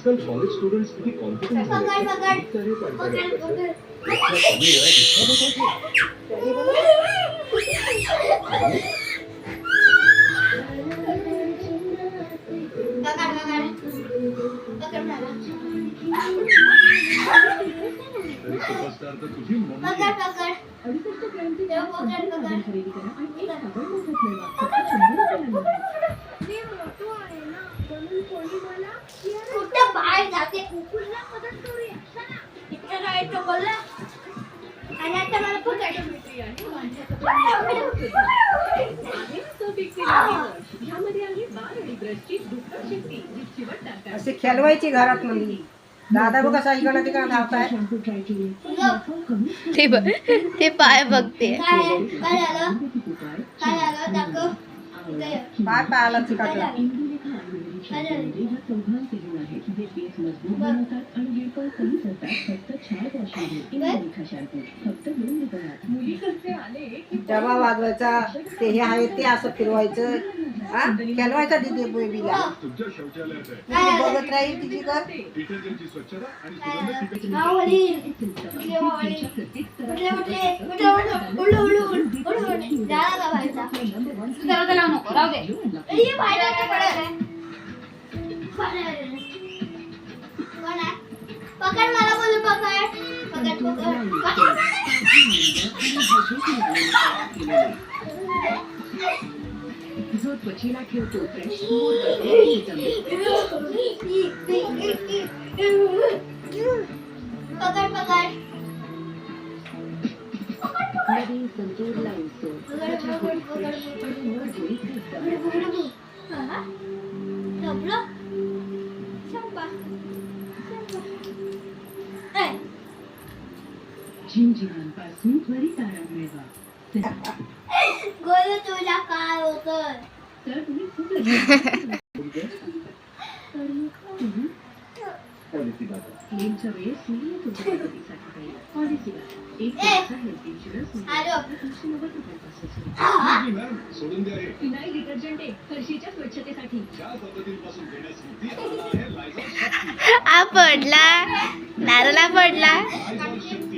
आजकाल college students किती confident झाले आहेत. सुपरस्टार तर तुझी मम्मी आहे. कुठं बाहेर जाते कुकुरला मदत करूया चला इकडे जायचं बोलला आणि आता मला पकड असे खेळवायची घरात म्हणजे दादा बघ कसा इकडं तिकडं धावताय. ते पाय बघते. काय झालं दाखव पाय पायाला चिकाटला. डबा वाजवायचा ते हे आहे ते असं फिरवायचं. हा खेळवायचा दीदी बेबीला तुमच्या शौचालयात आहे. बघत राहील तिची कर. डिटर्जंटची स्वच्छता आणि पकड मला बोलू पकड पकड पकड जो त्वचेला ठेवतो फ्रेश पकड पकड नवीन संतूर लाईन झिंझिवांपासून त्वरित आराम मिळवा. गोल तुला काय होत तर तुम्ही खूप क्लेमच्या वेळेस सूर्य तुमच्या मदतीसाठी राहील. पॉलिसी एक वर्षाचा हेल्थ इन्शुरन्स सोडून द्या हे. फिनाईल डिटर्जंट आहे फरशीच्या स्वच्छतेसाठी. ज्या पद्धतीपासून घेण्यास मुक्ती आहे लायझॉल शक्ती. आ पडला नारळा पडला. लायझॉल शक्ती